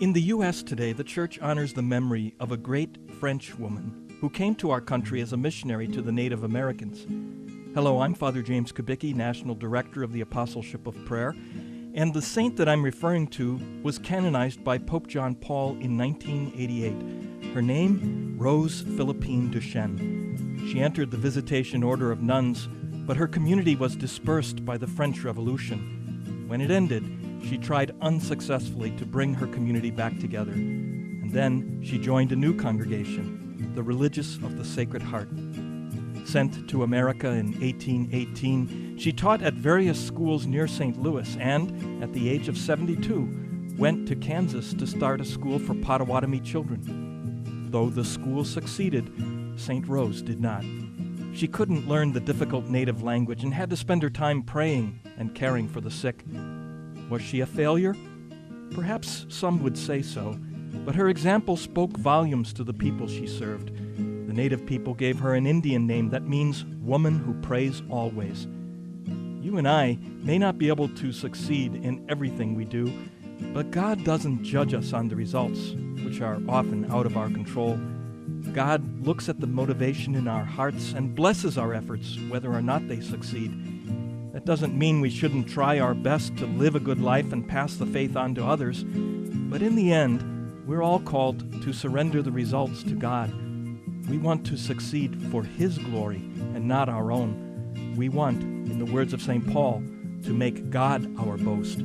In the U.S. today, the Church honors the memory of a great French woman who came to our country as a missionary to the Native Americans. Hello, I'm Father James Kubicki, National Director of the Apostleship of Prayer, and the saint that I'm referring to was canonized by Pope John Paul in 1988. Her name, Rose Philippine Duchesne. She entered the Visitation Order of Nuns, but her community was dispersed by the French Revolution. When it ended, she tried unsuccessfully to bring her community back together. And then she joined a new congregation, the Religious of the Sacred Heart. Sent to America in 1818, she taught at various schools near St. Louis and, at the age of 72, went to Kansas to start a school for Potawatomi children. Though the school succeeded, St. Rose did not. She couldn't learn the difficult native language and had to spend her time praying and caring for the sick. Was she a failure? Perhaps some would say so, but her example spoke volumes to the people she served. The native people gave her an Indian name that means woman who prays always. You and I may not be able to succeed in everything we do, but God doesn't judge us on the results, which are often out of our control. God looks at the motivation in our hearts and blesses our efforts, whether or not they succeed. That doesn't mean we shouldn't try our best to live a good life and pass the faith on to others, but in the end, we're all called to surrender the results to God. We want to succeed for His glory and not our own. We want, in the words of St. Paul, to make God our boast.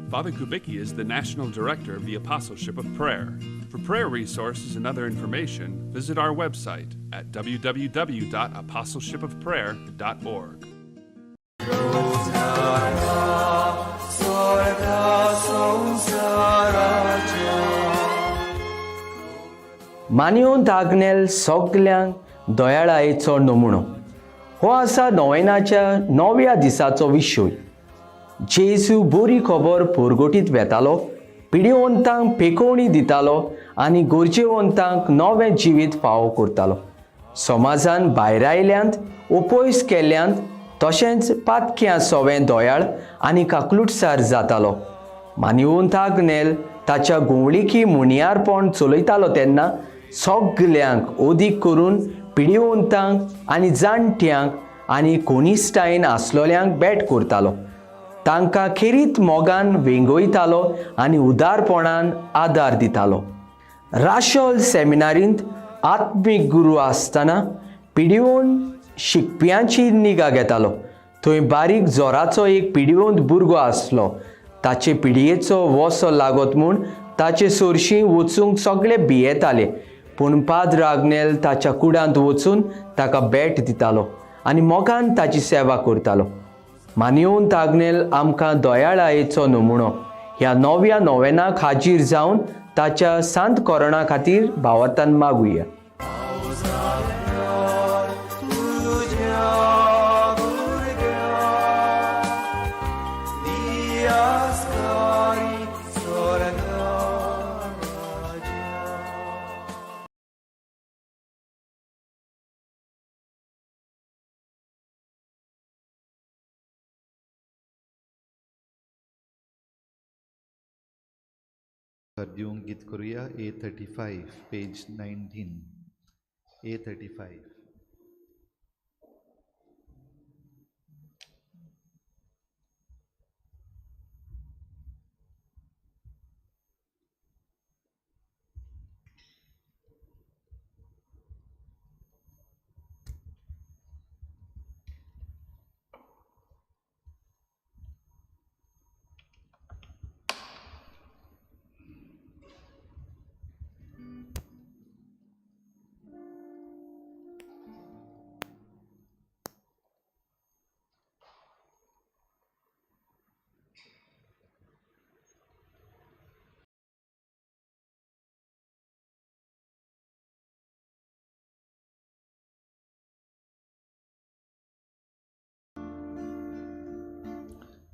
Father Kubicki is the National Director of the Apostleship of Prayer. For prayer resources and other information, visit our website at www.apostleshipofprayer.org. मानियोन धागनेल सगल्यांक दयाळायेचो नमुनो हो आसा नोवेनाच्या 9व्या दिसाचो विशय. जेजू बरी खबर पोरगोटीत वेतालो, पिडिवंतांक पेकोवणी दितालो आनी गरजेवंतांक नवें जिवीत फावो करतालो. समाजान भायर आयल्यांत, ओपोयस केल्ल्यांत, तशेंच पातक्यां सवें दोयाळ आनी काकलुटसार जातालो. मानिवंताक नेल ताच्या गुंवळिकी मुणयारपण चलयतालो तेन्ना सगल्यांक ओदीक करून पिडिवंतांक आनी जाणट्यांक आनी कोनिश्टायेन आसलोल्यांक भेट करतालो. तांकां खेरीत मोगान वेंगयतालो आनी उदारपणान आदार दितालो. राशोल सेमिनारींत आत्मीक गुरू आसतना पिडिवोन शिकप्यांची निगा घेतालो. थंय बारीक जोराचो एक पिडिवंत भुरगो आसलो. ताचे पिडयेचो वसो लागत म्हूण ताचे सोरशीं वचूंक सगळे भियेताले, पूण पाद्र आग्नेल ताच्या कुडांत वचून ताका भेट दितालो आनी मोगान ताची सेवा करतालो. मानिवंत आग्नेल आमकां दयाळायेचो नमुनो ह्या 9व्या नोवेनाक हाजीर जावन ताच्या सांत कोरोना खातीर भावार्थान मागुया. दिवंक गीत करूया. A35, page 19. A35.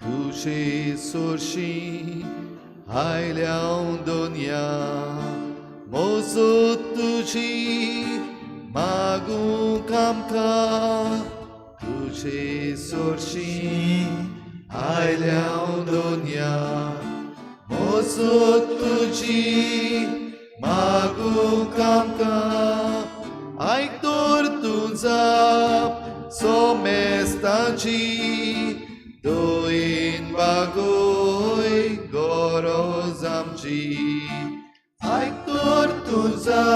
तुझे सोर्शी आयल्या दोनया मोजूत तुझी मागू कामका. तुझे सोर्शी आयल्या दोनया वसत तुझी मागूंक आमकां आयतोर तुझा सोमेस्ताची दोन बागोय गरज आमची आयतोर तुझा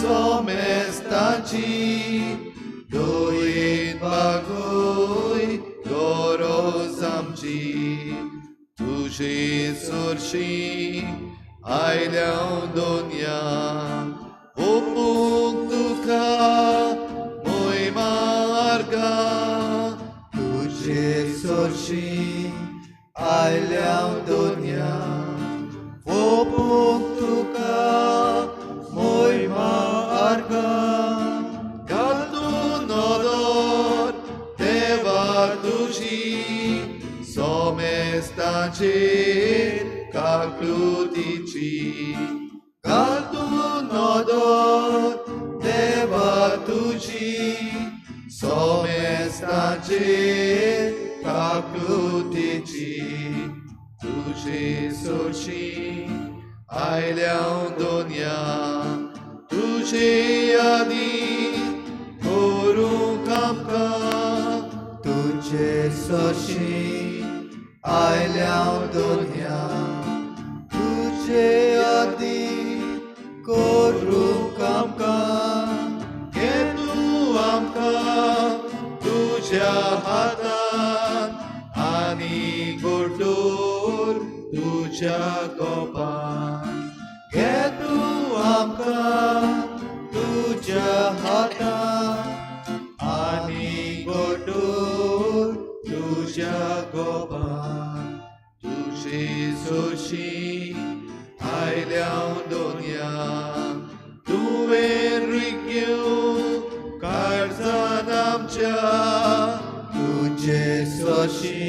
सोमेस्ताची दोन बागोय गरज आमची तुझे चडशी आयल्या दोनया ओपूंक तुका मोय मार्गा तुझे चडशी आयल्या दोनया ओपूंक तुका मोय मार्गा घालून नदर देवा तुझी सोमेस्ताचेर काकृतीची घालून नदर देवा तुझी सोमेस्ताचेर काकृतीची तुझे चडशी आयल्या दोनया तुझे यादी करूंक आमकां तुझे चडशी आयल्या दोनया तुझे यादी करूंक आमकां घे तूं आमकां तुझ्या हातांत आनी गोडोर तुझ्या कोपान घे तूं आमकां तुझ्या हातांत आनी गोडोर तुझ्या कोपान तुझे चडशी आयल्या दोनया तुवें रिग्यो काळजान आमच्या तुझे चडशी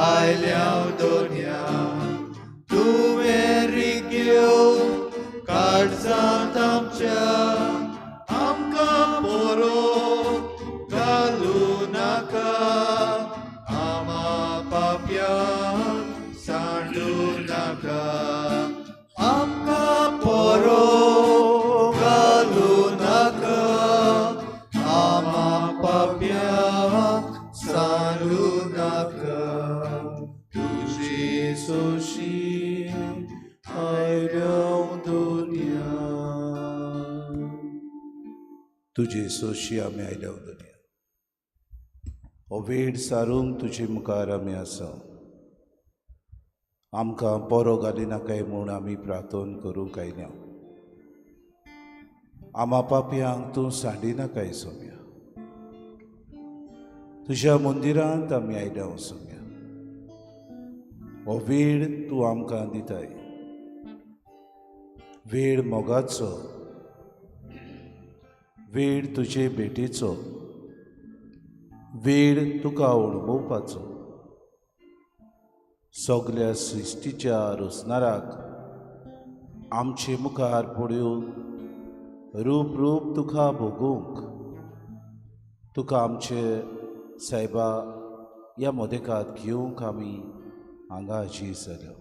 आयल्या दोनया तुवें रिग्यो काळजांत आमच्या आमकां बरो घालूं नाका आमा पाप्याक सांडूं नाका आमकां बरो घालूं नाका आमा पाप्याक सांडूं नाका तुझे चडशी आयल्या दोनया तुझे चडशी आमी आयल्या दोनया हो वेळ सारूंक तुजे मुखार आमी आसा आमकां बरो घाली नाकाय म्हूण आमी प्रार्थना करूंक आयल्या आमा पापयांक तूं सांडी नाकाय सोम्या तुज्या मंदिरांत आमी आयल्या सोम्या हो वेळ तूं आमकां दिताय वेळ मोगाचो वेळ तुजे भेटेचो वेळ तुका अणभवपाचो सगल्या सृश्टीच्या रोसणाराक आमचे मुखार पडून रूप रूप तुका भोगूंक तुका आमचे सायबा ह्या मोदेकांत घेवंक आमी हांगा हजीर जाल्या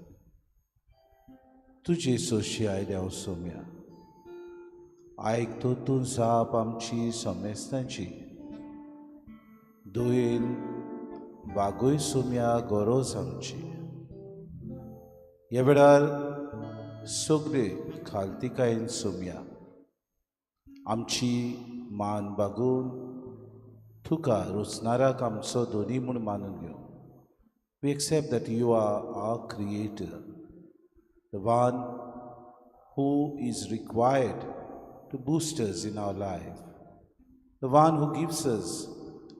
तुजे चडशी आयल्या सोम्या आयकतो तूं जाप आमची सोमेस्ताची दोयेन बागोय सोम्या गरज आमची ह्या वेळार सगळे खालतिकायेन सोम्या आमची मान बागून तुका रुचणाराक आमचो दोनी म्हूण मानून घेवं We accept that you are our Creator, the one who is required to boost us in our life, the one who gives us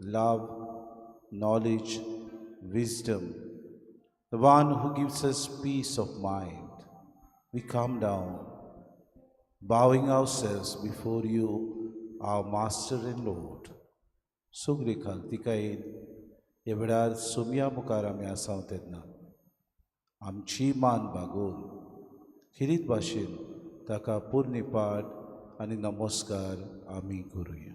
love, knowledge, wisdom, the one who gives us peace of mind. We come down, bowing ourselves before you, our Master and Lord. Sugri Khaltikain, ह्या वेळार सोम्या मुखार आमी आसा तेन्ना आमची मान बागोवन खिरीत भाशेन ताका पुर्णी पाठ आनी नमस्कार आमी करुया.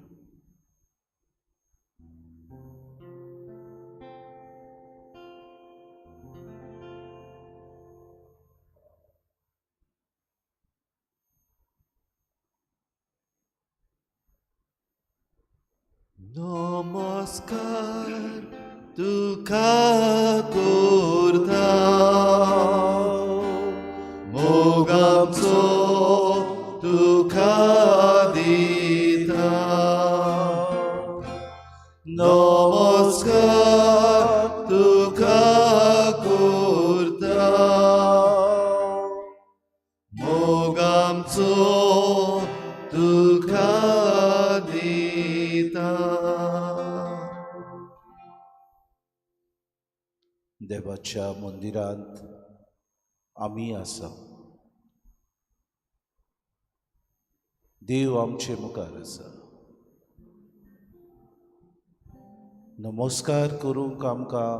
नमस्कार तुका करता मोग आमचो तुका दिता नमस्कार तुका करता मोग आमचो तुका दिता देवाच्या मंदिरांत आमी आसा देव आमचे मुखार आसा नमस्कार करूंक आमकां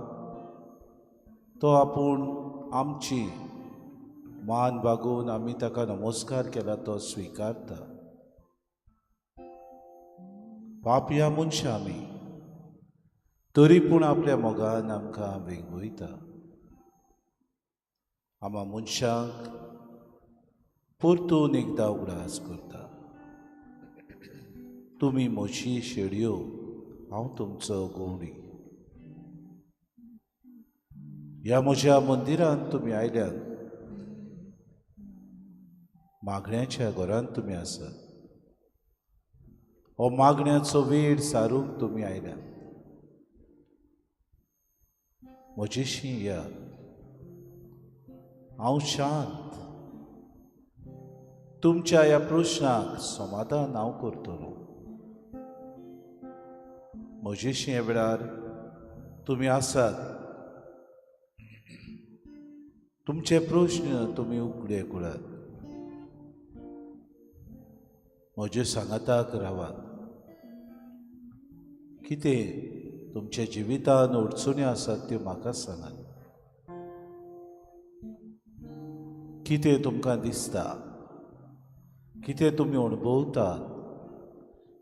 तो आपूण आमची मान वागून आमी ताका नमस्कार केला तो स्विकारता पापया मनशां आमी तरी पूण आपल्या मोगान आमकां वेंगोयता आमा मनशांक परतून एकदां उगडास करता तुमी म्हजी शेडयो हांव तुमचो गवंडी ह्या म्हज्या मंदिरांत तुमी आयल्यात मागण्याच्या घरांत तुमी आसात हो मागण्याचो वेळ सारूंक तुमी आयल्यात म्हजेशी या हांव शांत तुमच्या ह्या प्रश्नाक समाधान हांव करतलो म्हजेशी ह्या वेळार तुमी आसात तुमचे प्रश्न तुमी उगडे करात म्हजे सांगाताक रावात कितें तुमच्या जिवितान अडचण्यो आसात त्यो म्हाका सांगात कितें तुमकां दिसता कितें तुमी अणभवतात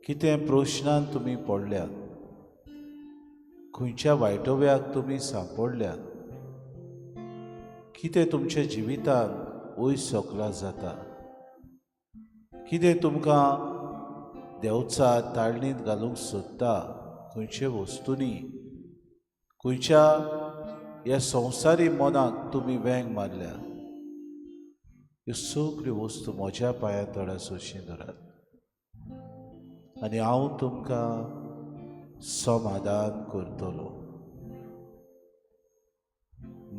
कितें प्रश्नान तुमी पडल्यात खंयच्या वायटव्याक तुमी सांपडल्यात कितें तुमच्या जिवितान वयर सकला जाता कितें तुमकां देवचा ताळणीत घालूंक सोदता खंयचे वस्तूंनी खंयच्या ह्या संवसारी मनाक तुमी वेंग मारल्या ह्यो सगळ्यो वस्तू म्हज्या पांया तळा सोशी धरात आनी हांव तुमकां समाधान करतलो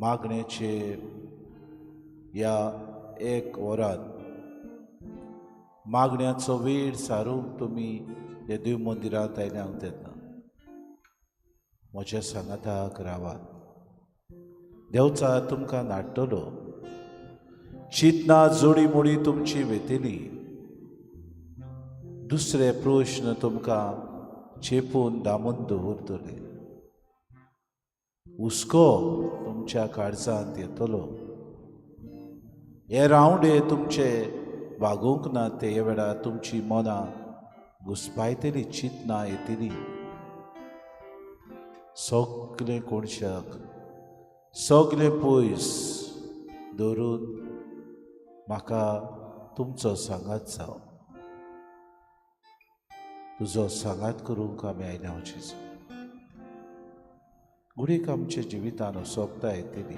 मागणेचे ह्या एक वरान मागण्याचो वेळ सारूंक तुमी ह्या देव मंदिरांत आयल्यांक तेन्ना म्हज्या सांगाताक रावात देवचा तुमकां नाडटलो चिंतना जोडी मोडी तुमची वेतेली दुसरे प्रश्न तुमकां चेपून दामून दवरतले हुस्को तुमच्या काळजांत येतलो हे रावंडे तुमचे वागूंक ना ते ह्या वेळार तुमची मनां घुस्पायतली चिंतना येतली सगळे कोणशाक सगळे पयस दवरून म्हाका तुमचो सांगात जावं तुजो सांगात करूंक आमी आयल्या वचीच गुडीक आमच्या जिवितान सोंपता येतली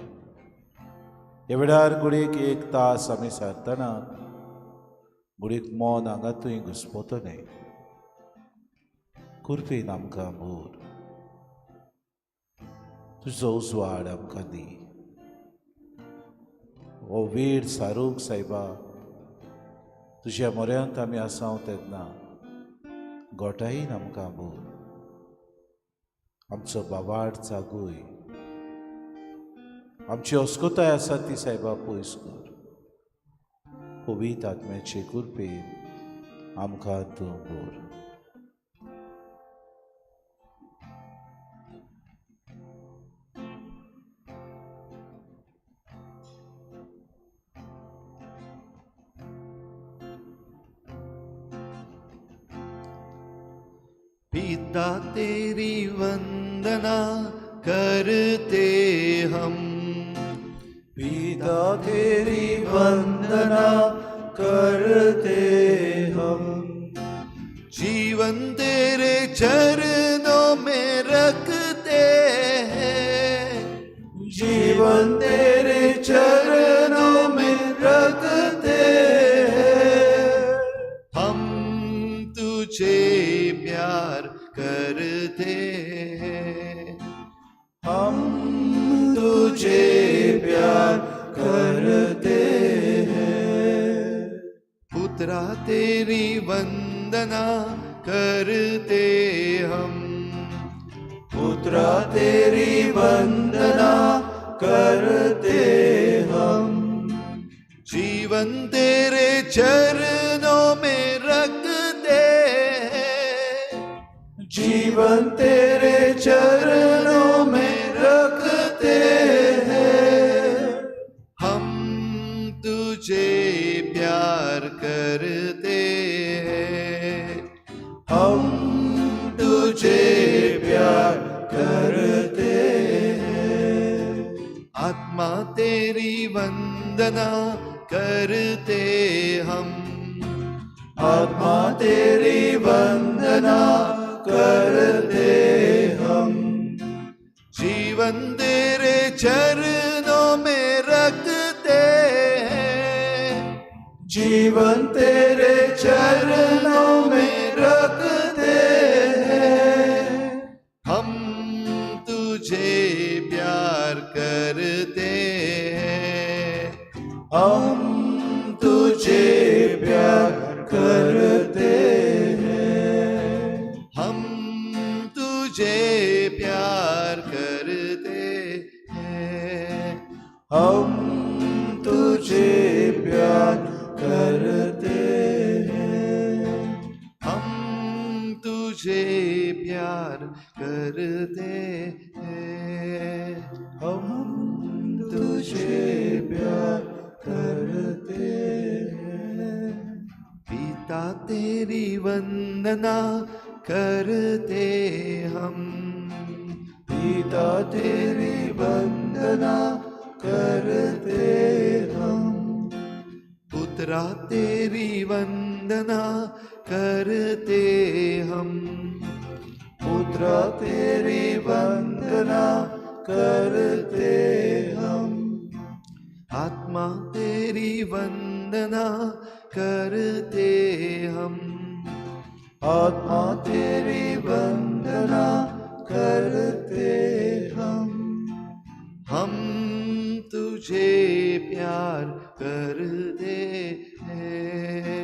ह्या वेळार गुडीक एक तास आमी सारतना गुडीक मन हांगातूय घुस्पतलें कुर्पेन आमकां भोर तुजो उजवाड आमकां दी हो वेळ सारूंक सायबा तुज्या म्हऱ्यांत आमी आसांव तेन्ना गोठायीन आमकां भोर आमचो बाबाड जागूय आमची अस्कोताय आसा ती सायबा पयस कर पवित्र आत्म्याचे कृपेन आमकां तूं भोर पिता तेरी वंदना करते हम, पिता तेरी वंदना करते हम, जीवन तेरे चरणों करते हैं, हम तुझे प्यार करते हैं। पुत्रा तेरी वंदना करते हम, पुत्रा तेरी वंदना करते हम। जीवन तेरे चरणों में रखते हैं, जीवन तेरे चरणों में रखते हैं। हम तुझे प्यार करते हैं, हम तुझे प्यार करते हैं। आत्मा तेरी वंदना करते हम, आत्मा तेरी वंदना करते हम। जीवन तेरे चरणों में रखते हैं, जीवन तेरे चरणों में रखते हैं। हम तुझे प्यार करते हैं, हम तुझे प्यार करते हैं। हम तुझे प्यार करते हैं, हम तुझे प्यार करते हैं। हम तुझे प्यार करते हैं, हम तुझे प्यार करते हैं। पिता तेरी वंदना करते हम, पिता तेरी वंदना करते हम। पुत्रा तेरी वंदना करते हम, पुत्रा तेरी वंदना करते हम। आत्मा तेरी वंदना करते हम, आत्मा तेरी वंदना करते हम। हम तुझे प्यार करते हैं,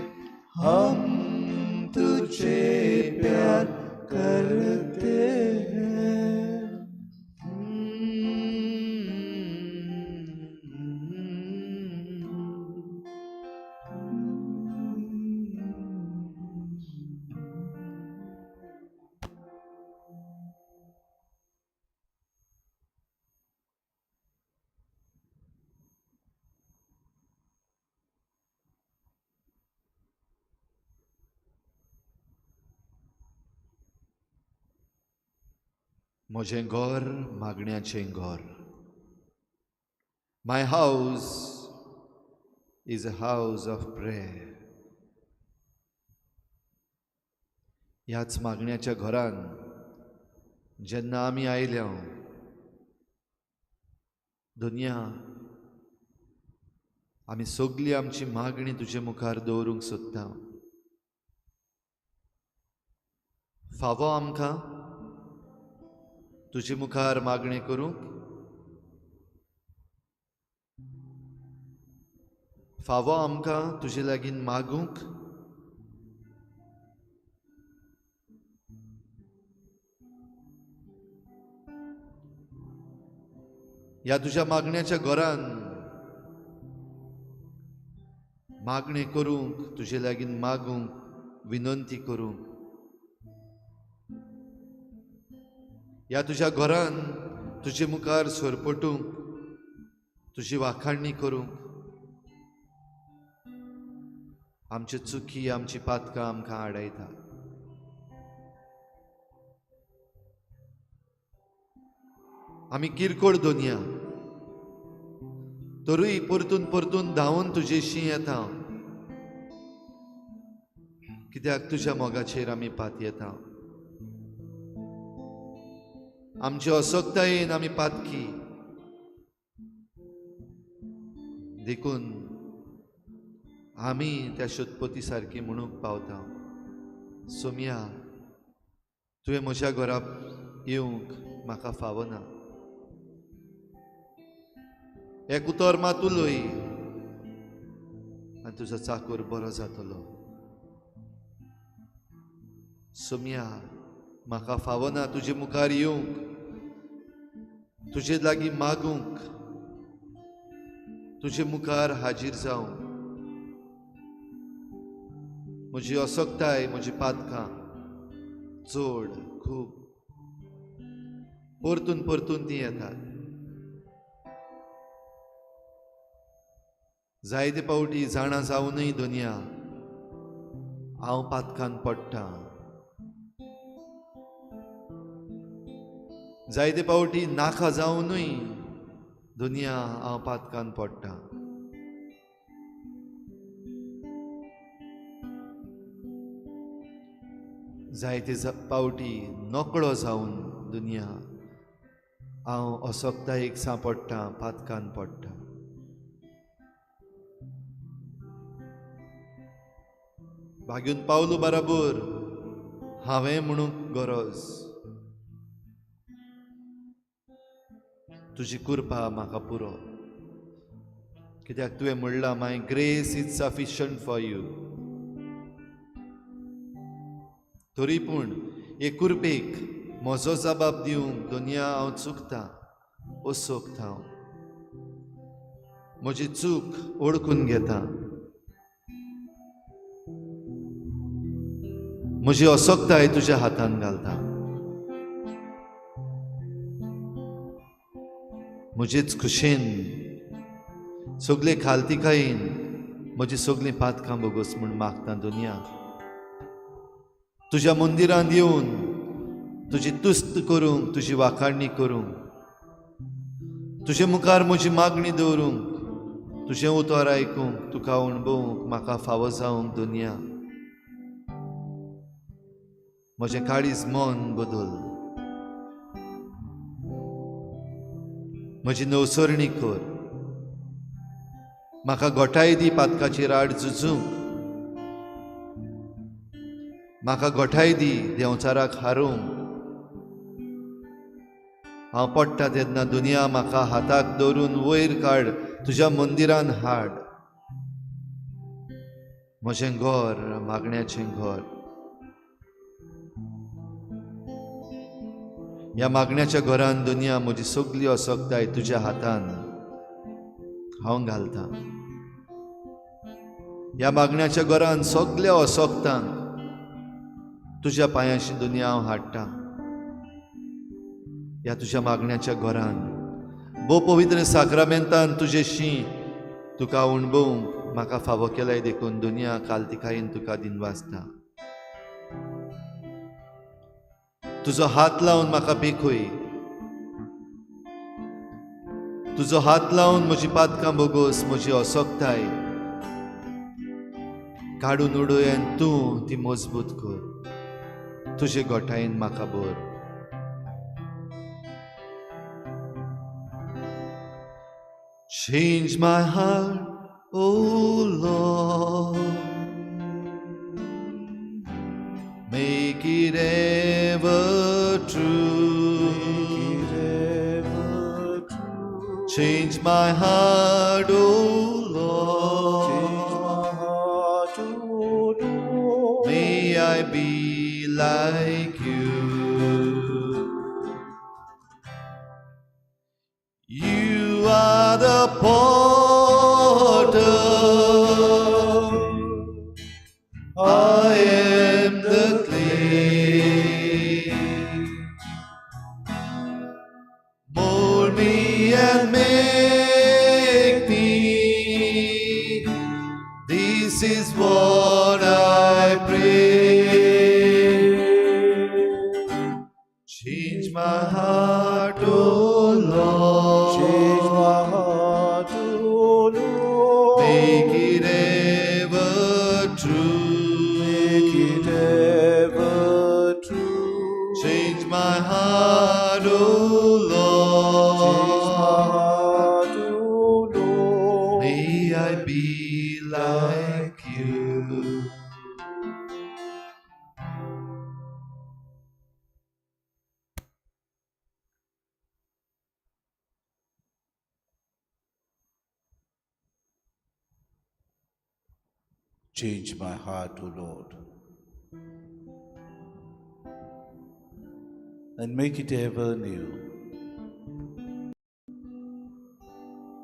हम तुझे प्यार करते हैं। म्हजें घर मागण्याचें घर. My house is a house of prayer. ह्याच मागण्याच्या घरान जेन्ना आमी आयल्या दुनिया आमी सगळी आमची मागणी तुजे मुखार दवरूंक सोदता. फावो आमकां तुजे मुखार मागणी करूंक, फावो आमकां तुजे लागीं मागूंक, ह्या तुज्या मागण्याच्या घरान मागणी करूंक, तुजे लागीं मागूंक, विनंती करूंक, ह्या तुज्या घरान तुजे मुखार सरपटूंक, तुजी वाखाणणी करूंक, आमची चुकी आमची पातकां आमकां आडायता. आमी किरकोळ दोनया तरूय परतून परतून धांवून तुजेशी येता, कित्याक तुज्या मोगाचेर आमी पात येता. आमचे असोगतायेन आमी पातकी देखून आमी त्या शतपती सारकी म्हणूंक पावता, सोम्या तुवें म्हज्या घरा येवंक म्हाका फावना. एक उतर मात उलय आनी तुजो चाकर बरो जातलो. सोम्या, म्हाका फावना तुजे मुखार येवंक, तुजे लागीं मागूंक, तुजे मुखार हाजीर जावंक. म्हजी असोकताय, म्हजी पातकां चड खूब परतून परतून ती येतात. जायते पावटी जाणा जावनूय दुनिया हांव पातकान पडटां. जायते पावटी नाका जावनूय दुनिया हांव पातकान पडटां. जायते पावटी नकळो जावन दुनिया हांव असोकतायेक सांपडटां, पातकान पडटां. भाग्यून पावलो बराबर हांवें म्हणूंक गरज. तुजी कृपा म्हाका पुरो. कित्याक तुवें म्हणलां, my grace is sufficient for you. तरी पूण हे कृपेक म्हजो जबाब दिवंक दुनिया हांव चुकतां, सोगता. म्हजी चूक ओळखून घेता. म्हजी असोकताय तुज्या हातान घालता. म्हजेच खुशेन सगळे खालतिकायेन म्हजी सगळीं पातकां बोगोस म्हूण मागता दुनिया. तुज्या मंदिरांत येवन तुजी तुस्त करूंक, तुजी वाखाणणी करूंक, तुजे मुखार म्हजी मागणी दवरूंक, तुजें उतर आयकूंक, तुका अणभवूंक म्हाका फावो जावंक दुनिया. म्हजें काळीज मन बदल. म्हजी नवसरणी कर. म्हाका घोटाय दी पातकाचेर आड झुजूंक. म्हाका घोटाय दी देंवचाराक हारोवंक. हांव पडटा तेन्ना दुनिया म्हाका हाताक दवरून वयर काड, तुज्या मंदिरान हाड. म्हजें घर मागण्याचें घर. ह्या मागण्याच्या घरान दुनिया म्हजी सगळी असोकताय तुज्या हातान हांव घालतां. ह्या मागण्याच्या घरान सगळ्या असोकतांक तुज्या पांयाशी दुनिया हांव हाडटां. ह्या तुज्या मागण्याच्या घरान भोव पवित्र साक्रामेंतान तुजेशी तुका अणभवूंक म्हाका फावो केलाय देखून दुनिया कालतिकायेन तुका दिनवासता. तुजो हात लावन म्हाका बेखूय. तुजो हात लावन म्हजी पातकां बोगोस, म्हजी असोकताय काडून उडय आनी तूं ती मजबूत कर. तुजे गोठायेन म्हाका भर. Change my heart, oh Lord. Make it ever true. Change my heart, oh Lord. May I be like you. You are the potter. I am the clay. Mold me and make me. This is what I pray. Change my heart, oh Lord. Change my heart, oh Lord. Make it ever true. Make it ever true. Change my heart, oh Lord. Change my heart, oh Lord. May I be like you. 'Cause you are the potter, I am the clay. Mold me and make me. This is what I pray. Change my heart, oh Lord. Change my heart, oh Lord. Make it ever true. Change my heart, oh Lord. May I be like you. 'Cause you are the potter, I am the clay. Mold me and make me. This is what I pray. Change my heart, oh Lord. Change my heart, O Lord, and make it ever new.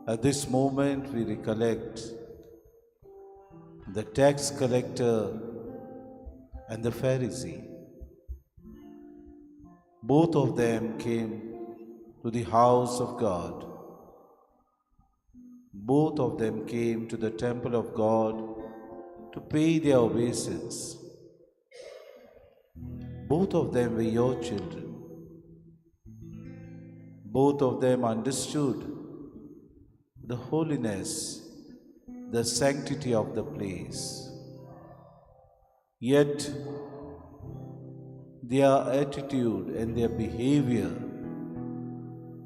At this moment, we recollect the tax collector and the Pharisee. Both of them came to the house of God. Both of them came to the temple of God to pay their obeisance. Both of them were your children. Both of them understood the holiness, the sanctity of the place. Yet, their attitude and their behavior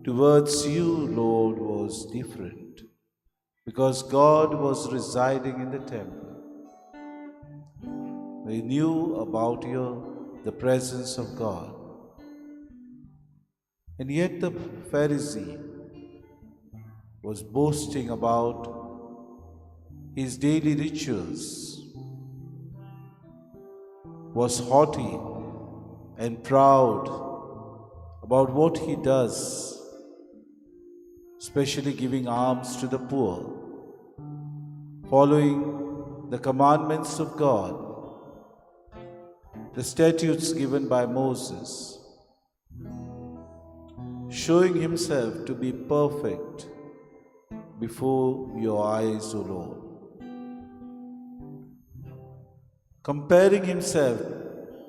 towards you, Lord, was different, because God was residing in the temple. They knew about the presence of God. And yet the Pharisee was boasting about his daily rituals, was haughty and proud about what he does, especially giving alms to the poor, following the commandments of God, the statutes given by Moses, showing himself to be perfect before your eyes, O Lord, comparing himself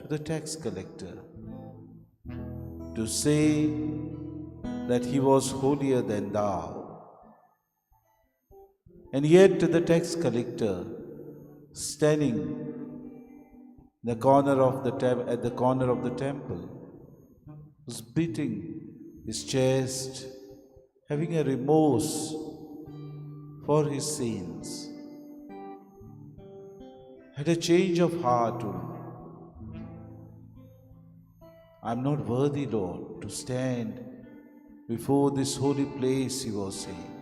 to the tax collector, to say that he was holier than thou. And yet the tax collector, standing at the corner of the temple, was beating his chest, having a remorse for his sins, had a change of heart. I'm not worthy, Lord, to stand before this holy place, he was saying.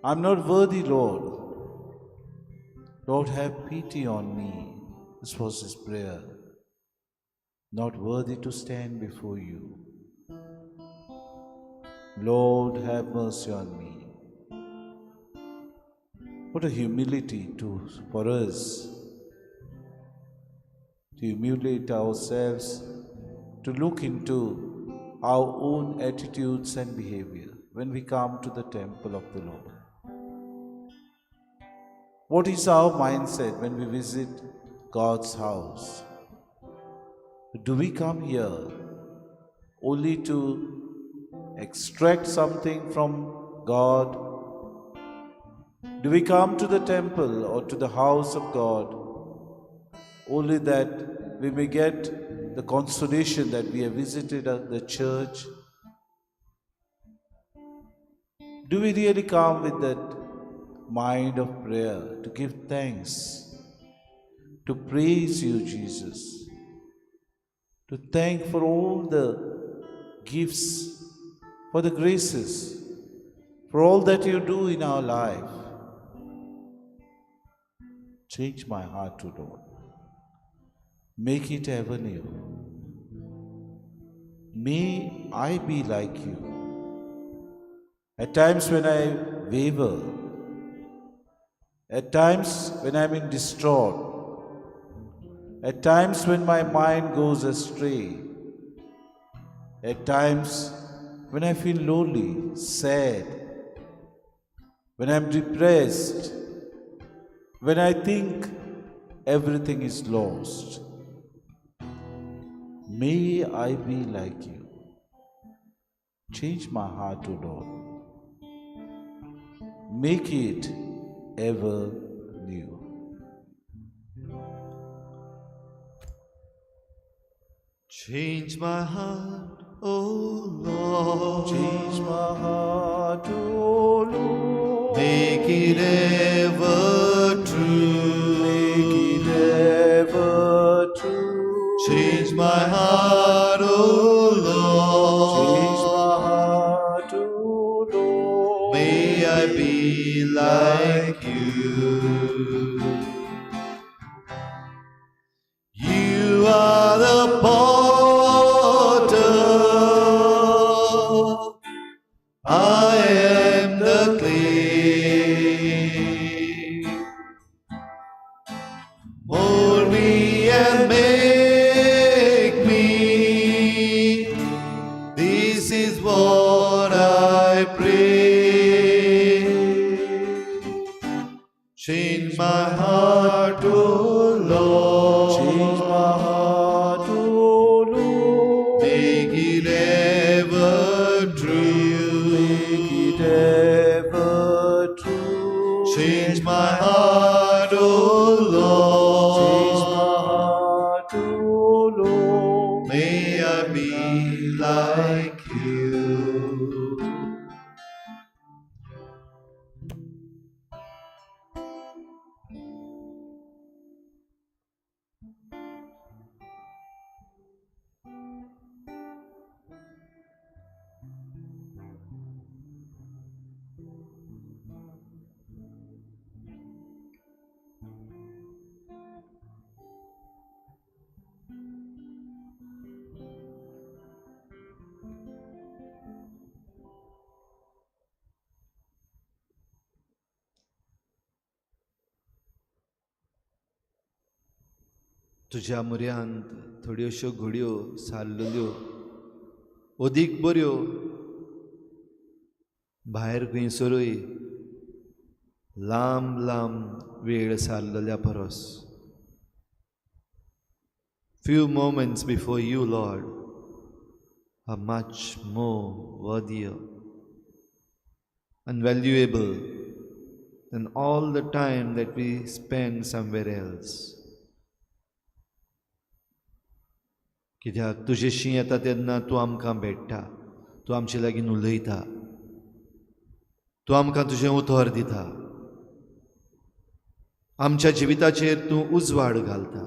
I'm not worthy, Lord. Lord, have pity on me. This was his prayer. Not worthy to stand before you. Lord, have mercy on me. What a humility for us to humiliate ourselves, to look into our own attitudes and behavior when we come to the temple of the Lord. What is our mindset when we visit God's house? Do we come here only to extract something from God? Do we come to the temple or to the house of God only that we may get the consolation that we have visited the church? Do we really come with that mind of prayer to give thanks, to praise you, Jesus, to thank for all the gifts, for the graces, for all that you do in our life? Change my heart, O Lord. Make it ever new. May I be like you. At times when I waver, at times when I'm in distraught, at times when my mind goes astray, at times when I feel lonely, sad, when I'm depressed, when I think everything is lost, may I be like you. Change my heart, O Lord. Make it ever new. Change my heart, O Lord. Change my heart, O Lord. Make it ever true. Make it ever true. Change my heart, O Change Lord. my heart, O Lord. May I be like you. me and make me. This is what I pray. Change my heart, O Lord. Change my heart, O Lord. Make it ever true. Make it ever true. Change my heart, O Lord. Change my heart, O Lord. May I be like you. तुझ्या मुर्यांत थोड्योश्यो घडयो सारलेल्यो अदीक बऱ्यो भायर खंयसरूय लांब लांब वेळ सारलेल्या परस. Few moments before you, Lord, are much more worthier and valuable than all the time that we spend somewhere else. कित्याक तुजेशी येता तेन्ना तूं आमकां भेटता, तूं आमचे लागीं उलयता, तूं आमकां तुजें उतर दिता, आमच्या जिविताचेर तूं उजवाड घालता.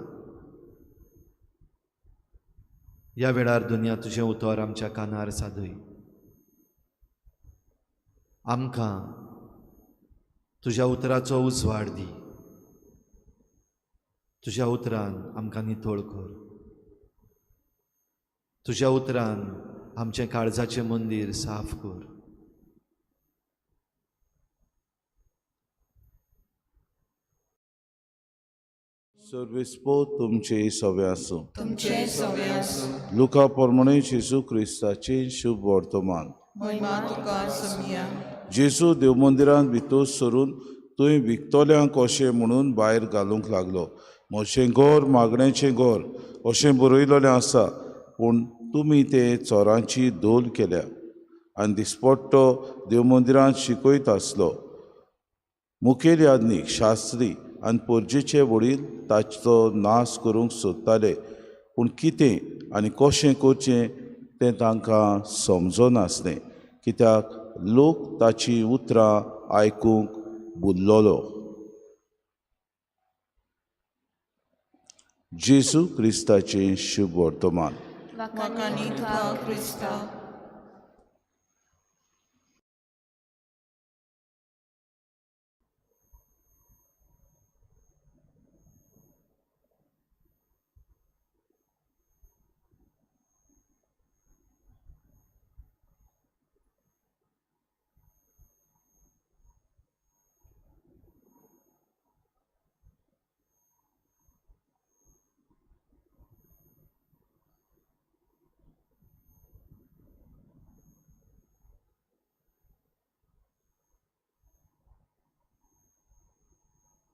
ह्या वेळार दुनिया तुजें उतर आमच्या कानार सादय. आमकां तुज्या उतराचो उजवाड दी. तुज्या उतरान आमकां नितळ कर. तुज्या उतरान आमचें काळजाचें मंदीर साफ कर. सर्वेस्पो तुमचे सवे आसूं. तुमचे सवे आसूं. लुका प्रमाणे जेजू क्रिस्ताचे शुभ वर्तमान. महिमा तुका समिया. जेजू देवमंदिरांत भितर सरून थंय विकतोल्यांक अशें म्हणून भायर घालूंक लागलो. म्हजें घर मागणेचें घर अशें बरयलेलें आसा, पूण तुमी तें चोरांची दोल केल्या. आनी दिसपट्टो देवमंदिरांत शिकयत आसलो. मुखेल याज्ञीक, शास्त्री आनी पोरजेचे वडील ताचो नाश करूंक सोदताले, पूण कितें आनी कशें करचें तें तांकां समजनासलें, कित्याक लोक ताची उतरां आयकूंक बुडलोलो. जेजू क्रिस्ताचें शुभ वर्तमान. वखाणी तुका क्रिस्ता.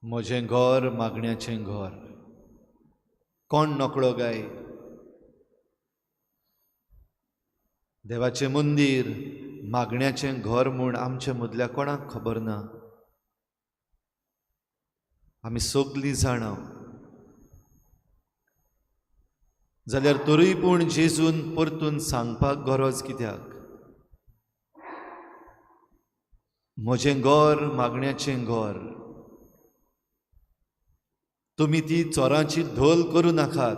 म्हजें घर मागण्याचें घर. कोण नकळो गाय? देवाचें मंदीर मागण्याचें घर म्हूण आमच्या मदल्या कोणाक खबर ना? आमी सगलीं जाणां. जाल्यार तरूय पूण जेजून परतून सांगपाक गरज कित्याक? म्हजें घर मागण्याचें घर. तुमी ती चोरांची धोल करूं नाकात.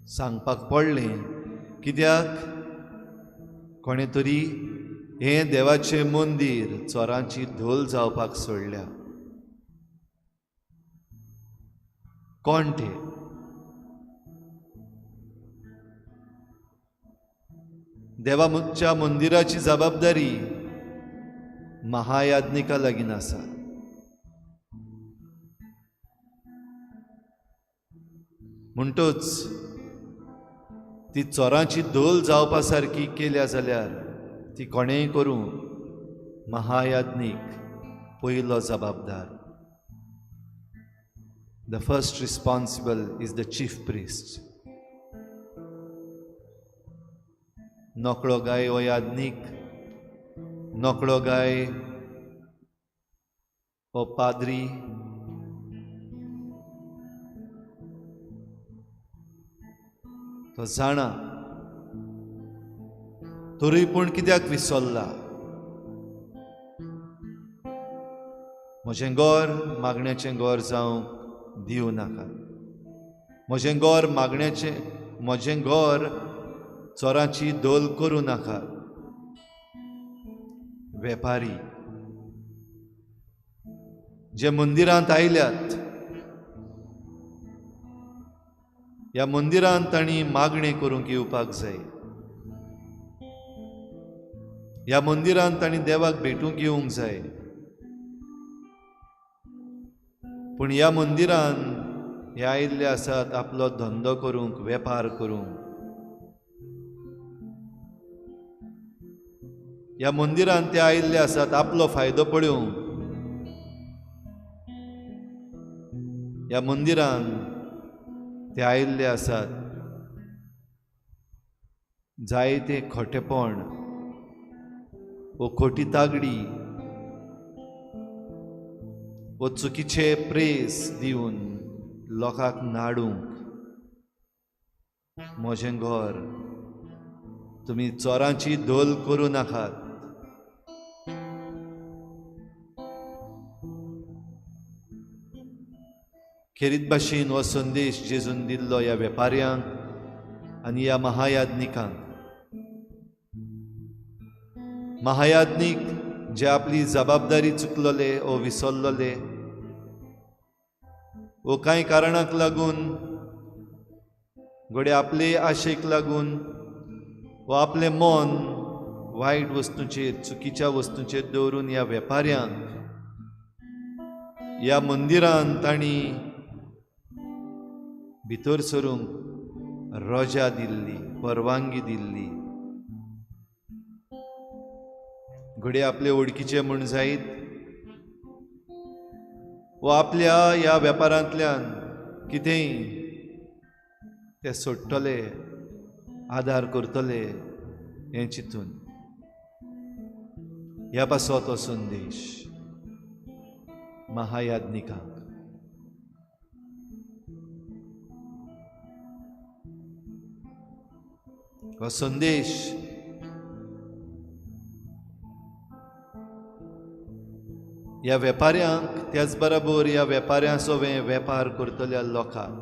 सांगपाक पडलें कित्याक कोणे तरी हें देवाचें मंदीर चोरांची धोल जावपाक सोडल्या. कोण तें? देवाच्या मंदिराची जबाबदारी महायाज्ञिका लागीं आसा. म्हणटच ती चोरांची दोल जावपा सारकी केल्या जाल्यार ती कोणेंय करूं महायाज्ञीक पयलो जबाबदार. The first responsible is the chief priest. नोकळो गाय हो याज्ञीक, नोकळो गाय हो पाद्री, तो जाणा तरी पूण कित्याक विसरला. म्हजें गोर मागण्याचें गोर जावंक दिवं नाका. म्हजें गोर म्हजें गोर चोरांची दोल करूं नाका. वेपारी जे मंदिरांत आयल्यात, ह्या मंदिरांत तांणी मागणें करूंक येवपाक जाय. ह्या मंदिरांत तांणी देवाक भेटूंक येवंक जाय. पूण ह्या मंदिरांत हे आयिल्ले आसात आपलो धंदो करूंक, वेपार करूंक. ह्या मंदिरांत ते आयिल्ले आसात आपलो फायदो पळोवंक. ह्या मंदिरांत ते आयिल्ले आसात जायते खोटेपण वो खोटी तागडी वो चुकीचे प्रेस दिवन लोकांक नाडूंक. म्हजें घर तुमी चोरांची दोल करूं नाकात. खेरीत भाशेन हो संदेश जेजून दिल्लो ह्या वेपाऱ्यांक आनी ह्या महायाज्ञिकांक. महायाज्ञीक जे आपली जबाबदारी चुकलोले वो विसरलोले, वो कांय कारणाक लागून घोडे आपले आशेक लागून वो आपले मन वायट वस्तूंचेर, चुकीच्या वस्तूंचेर दवरून ह्या वेपाऱ्यांक ह्या मंदिरांत तांणी भितर सरूंक रजा दिल्ली, परवानगी दिल्ली. घडये आपले वळखीचे म्हूण जायत वो आपल्या ह्या वेपारांतल्यान कितेंय ते सोडटले, आदार करतले हें चिंतून. ह्या पासो तो संदेश महायाज्ञिकांक. हो संदेश ह्या वेपाऱ्यांक, त्याच बरोबर ह्या वेपाऱ्यां सोबे वेपार करतल्या लोकांक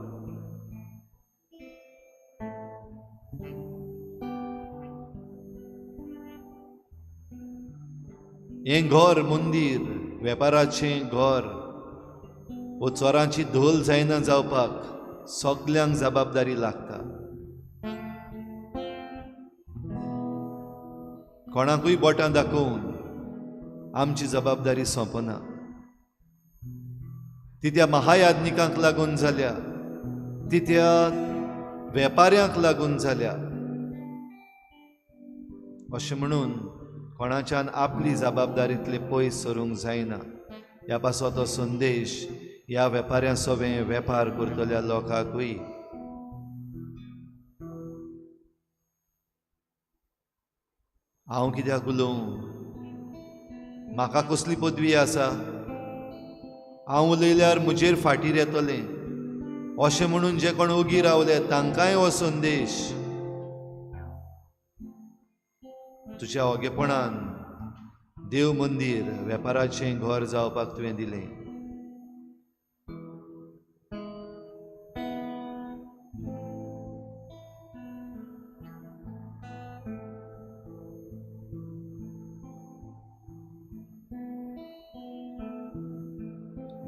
हें घर, मंदीर, वेपाराचें घर वो चोरांची धोल जायना जावपाक सगल्यांक जबाबदारी लागता. कोणाकूय बोटां दाखोवन आमची जबाबदारी सोंपना. ती त्या महायाज्ञिकांक लागून जाल्या, ती त्या वेपाऱ्यांक लागून जाल्या. अशें म्हणून कोणाच्यान आपली जबाबदारींतले पयस सरूंक जायना. ह्या पासो तो संदेश ह्या वेपाऱ्यां सोबे वेपार करतल्या लोकांकूय. हांव कित्याक उलोवं? म्हाका कसली पदवी आसा? हांव उलयल्यार म्हजेर फाटीर येतलें अशें म्हणून जे कोण ओगी रावले तांकांय हो संदेश तुज्या ओगेपणान देव मंदीर, वेपाराचें घर जावपाक तुवें दिलें.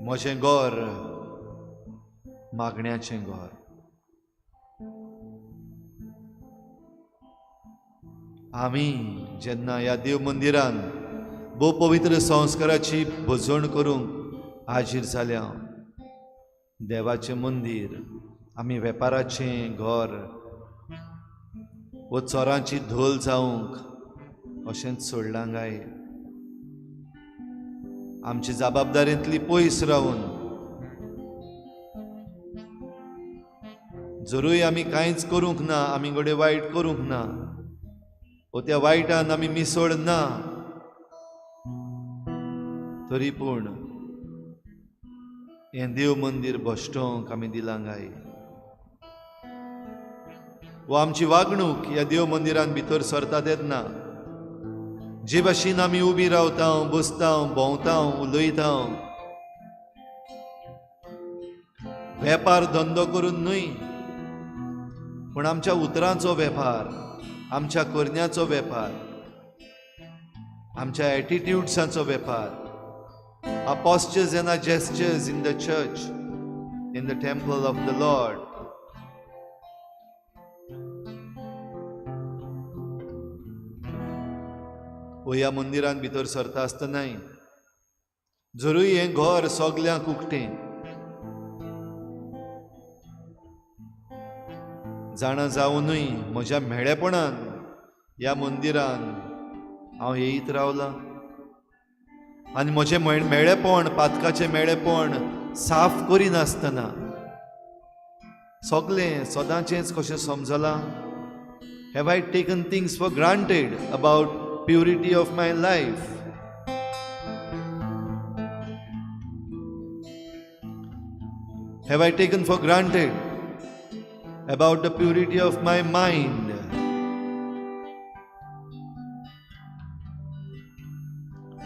म्हजें घर मागण्याचें घर. आमी जेन्ना ह्या देव मंदिरान भोव पवित्र संस्काराची भजवण करूंक हाजीर जाल्या, देवाचें मंदीर आमी वेपाराचें घर वो चोरांची धोल जावंक अशेंच सोडलां काय आमची जबाबदारेंतली पयस रावन जरूय आमी कांयच करूंक ना आमी घडये वायट करूंक ना वो त्या वायटान आमी मिसळ ना तरी पूण हें देव मंदीर भश्टोवंक आमी दिलां काय वो आमची वागणूक ह्या देव मंदिरान भितर सरता तेन्ना जे भाशेन आमी उबी रावता बसता भोंवता उलयता वेपार धंदो करून न्हय पूण आमच्या उतरांचो वेपार आमच्या करण्याचो वेपार आमच्या एटिट्यूड्सांचो वेपार our postures and our gestures in the church, in the temple of the Lord. वो ह्या मंदिरान भितर सरता आसतनाय जरूय हें घर सगल्यांक उक्तें जाणा जावनूय म्हज्या म्हेळेपणान ह्या मंदिरान हांव येयत रावलां आनी म्हजें मेळेपण पातकाचें मेळेपण साफ करिनासतना सगलें सदांचेंच कशें समजलां have I taken things for granted about purity of my life have I taken for granted about the purity of my mind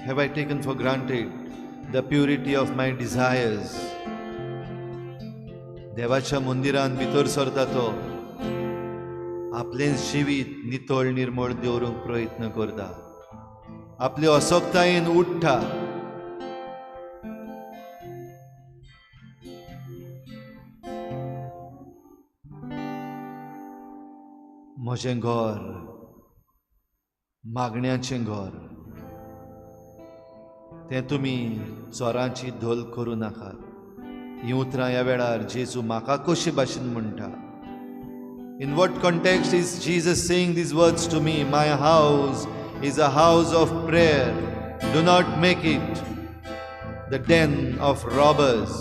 Have I taken for granted the purity of my desires? देवाच्या मंदिरान भितर सरता तो आपलें जिवीत नितळ निर्मळ दवरूंक प्रयत्न करता आपले असक्तायेन उठ्ठा म्हजें घर मागण्याचें घर तें तुमी चोरांची धोल करूं नाकात हीं उतरां ह्या वेळार जेजू म्हाका कशे भाशेन म्हणटा in what context is Jesus saying these words to me my house is a house of prayer do not make it the den of robbers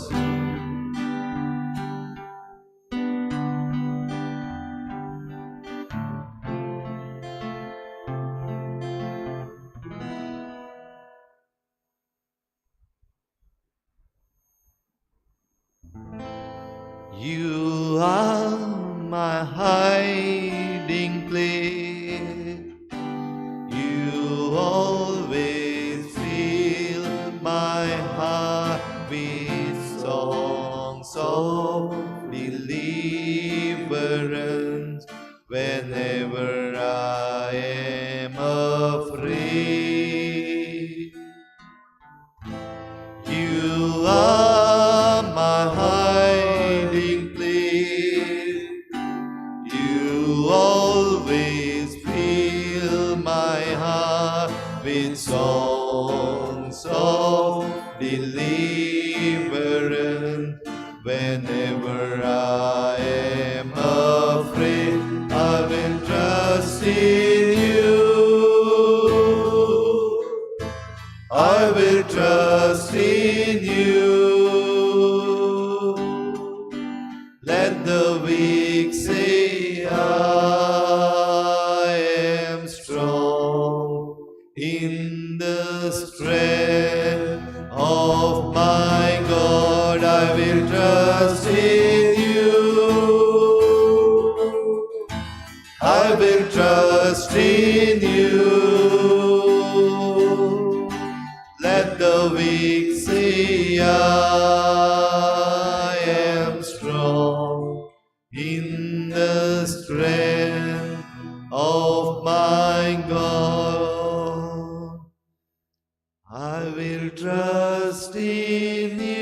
You are my hiding place. You always fill my heart with songs of deliverance whenever I am afraid. You are my hiding place. You always fill my heart with songs of deliverance. Whenever I am afraid, I will trust in you. I will trust in you. Let the weak say I am strong in the strength of my God. I will trust in you. I will trust in you. Let the weak say I am strong in the strength of my God. I will trust in you.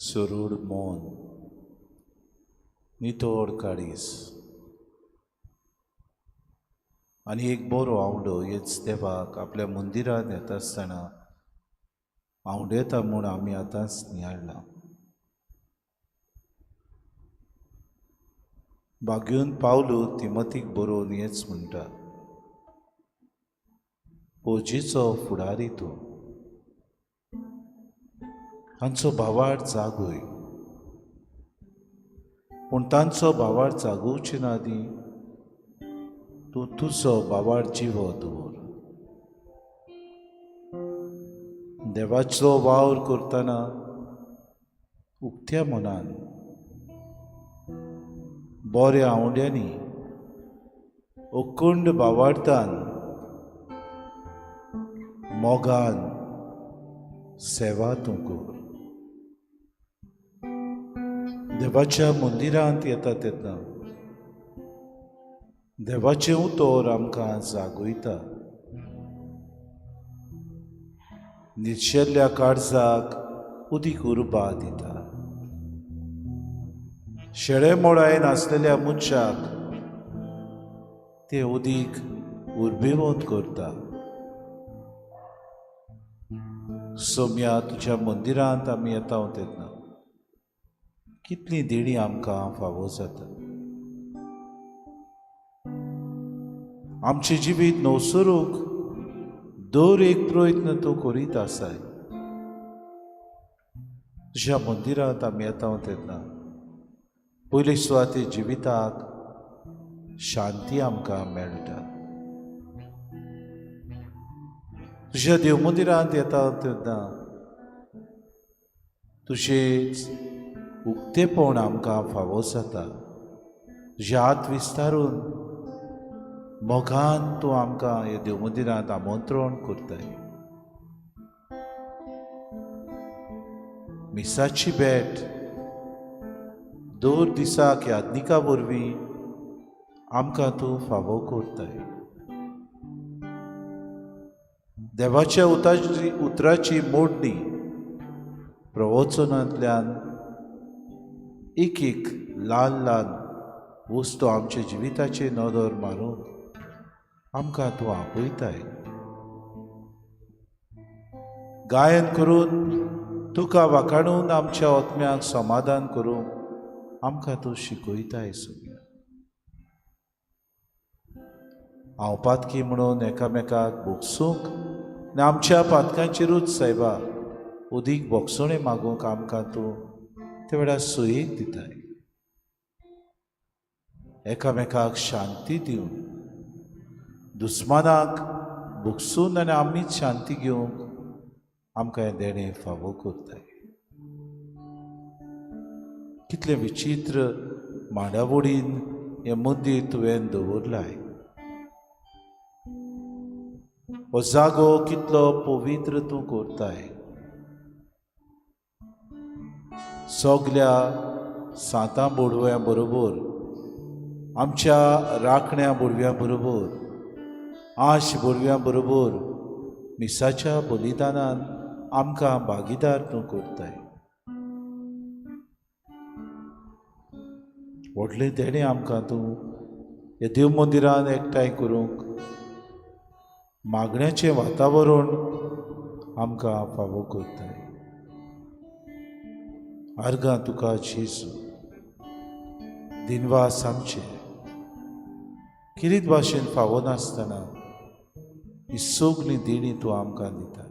सुरूड मौन, नितोड काळीज आनी एक बरो आवडो हेच देवाक आपल्या मंदिरांत येता आसतना आवडेता म्हूण आमी आतांच नियाळ्ळा. बागेवन पावलू तिमतीक बरोवन हेच म्हणटा, पोजीचो फुडारी तूं, तांचो भावार्थ जागोय, पूण तांचो भावार्थ जागोवचे नादी तूं तुजो भावार्थ जिवो दवर. देवाचो वावर करतना उक्त्या मनान बऱ्या आवड्यांनी अखंड भावार्थान मोगान सेवा तूं कर. देवाच्या मंदिरांत येता तेन्ना देवाचें उतर आमकां जागयता. निशेल्ल्या काळजाक उदीक उर्बा दिता. शेळे मोडायन आसलेल्या मनशाक तें उदीक उर्बेवंत करता. सोम्या तुज्या मंदिरांत आमी येता तेन्ना कितलीं देणी आमकां फावो जाता. आमचें जिवीत नवसरूंक दर एक प्रयत्न तूं करीत आसाय. तुज्या मंदिरांत आमी येता तेन्ना पयले सुवाते जिविताक शांती आमकां मेळटा. तुज्या देव मंदिरांत येता तेन्ना तुजेंच उक्तेपण आमकां फावो जाता. तुजे हात विस्तारून मोगान तूं आमकां ह्या देव मंदिरांत आमंत्रण करताय. मिसाची भेट दर दिसाक यादनिका वरवीं आमकां तूं फावो करताय. देवाच्या उतराची मोडणी प्रवचनांतल्यान एक एक ल्हान ल्हान वस्तू आमच्या जिविताचे नदर मारूंक आमकां तूं आपयताय. गायन करून तुका वाखाणून आमच्या आत्म्याक समाधान करूंक आमकां तूं शिकयताय. सुम्या हांव पातकी म्हणून एकामेकाक भोगसूंक आनी आमच्या पातकांचेरूच सायबा उदीक भोगसणे मागूंक आमकां तूं ते वेळार सोयेक दिताय. एकामेकाक शांती दिवन दुस्मानाक भोगसून आनी आमीच शांती घेवंक आमकां हें देणें फावो करताय. कितलें विचित्र मांडावळीन हें मंदीर तुवें दवरलाय. हो जागो कितलो पवित्र तूं करताय. सगल्या सातां बोडव्यां बरोबर, आमच्या राखण्या बोडव्यां बरोबर, आश बोडव्यां बरोबर मिसाच्या बलिदानान आमकां भागीदार तूं करताय. व्हडलें देणें आमकां तूं ह्या देव मंदिरान एकठांय करूंक मागण्याचें वातावरण आमकां फावो करताय. आर्गां तुका जेजू. दिनवास आमचे किरीत भाशेन फावो नासतना ही सगळीं देणी तूं आमकां दिताय.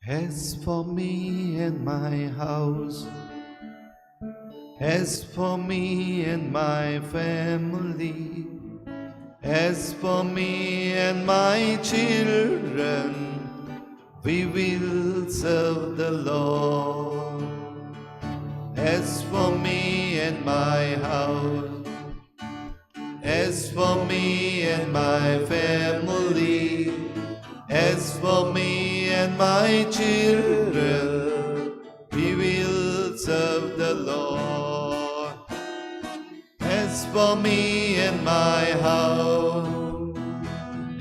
As for me and my house, as for me and my family, as for me and my children, we will serve the Lord. As for me and my house, as for me and my family, As for me and my children, we will serve the Lord. As for me and my house,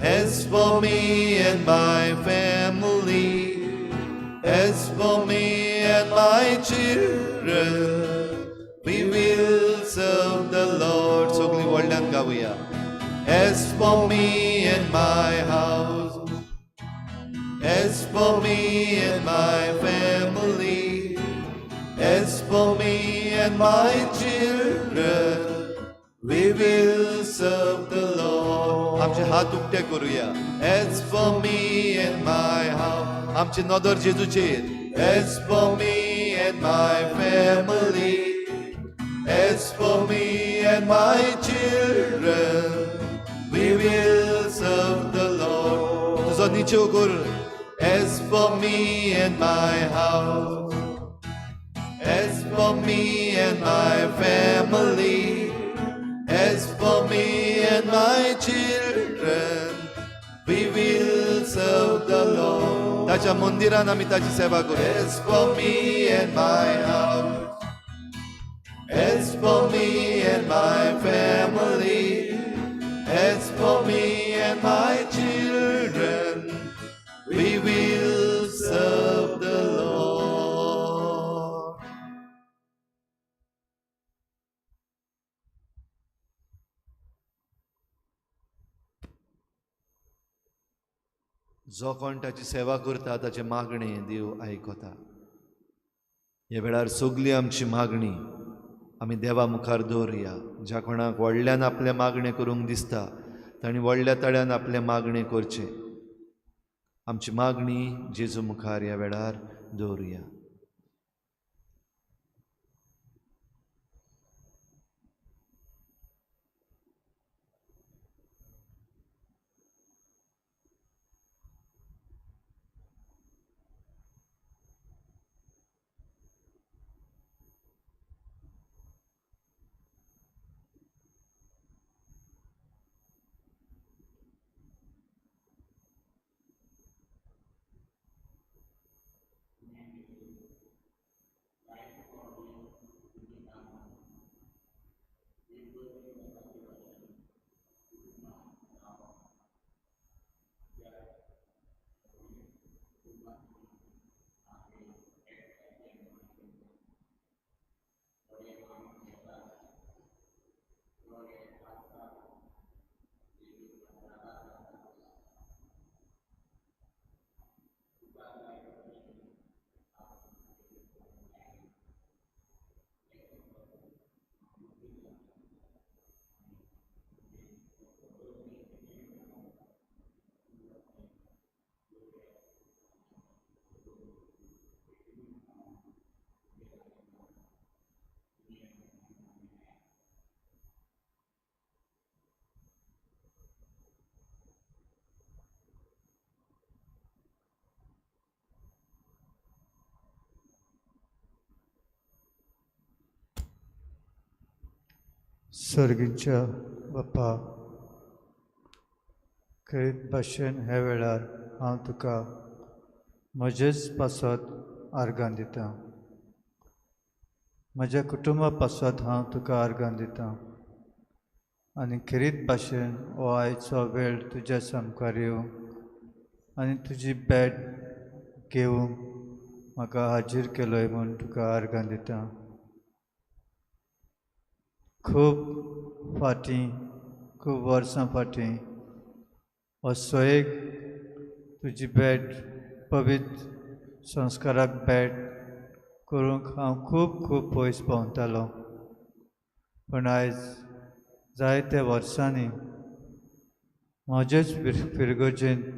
as for me and my family, as for me and my children, we will serve the Lord. Sogli worldan gavuya. As for me and my house, as for me and my family, as for me and my children, we will serve the Lord. आमचे हात उक्ते करूया. As for me and my house, आमचे नदर जेजूचेर. As for me and my family, as for me and my children, we will serve the Lord. तुझो नीचे कर. As for me and my house, as for me and my family, as for me and my children, we will serve the Lord. ताच्या मंदिरान आमी ताची सेवा करू. As for me and my house, as for me and my family, as for me and my children, we will serve the Lord. जो कोण ताची सेवा करता ताचे मागणे देव आयकता. ह्या वेळार सगळी आमची मागणी आमी देवा मुखार दवरया. ज्या कोणाक व्हडल्यान आपले मागणे करूंक दिसता तांणी व्हडल्या तळ्यान आपले मागणे करचे. आमची मागणी जेजू मुखार ह्या वेळार दवरया. सर्गीच्या बापा, खरीत भाशेन ह्या वेळार हांव तुका म्हजेच पासत आर्गां दितां. म्हज्या कुटुंबा पासत हांव तुका आर्गां दितां. आनी खरीत भाशेन हो आयचो वेळ तुज्या सामकार येवंक आनी तुजी भेट घेवंक म्हाका हाजीर केलोय म्हूण तुका आर्गां दितां. खूब फाटीं, खूब वर्सां फाटीं हो सोयेक तुजी भेट पवित्र संस्काराक भेट करूंक हांव खूब पयस पावतालो. पूण आयज जायत्या वर्सांनी म्हजेच फिरगोजेंत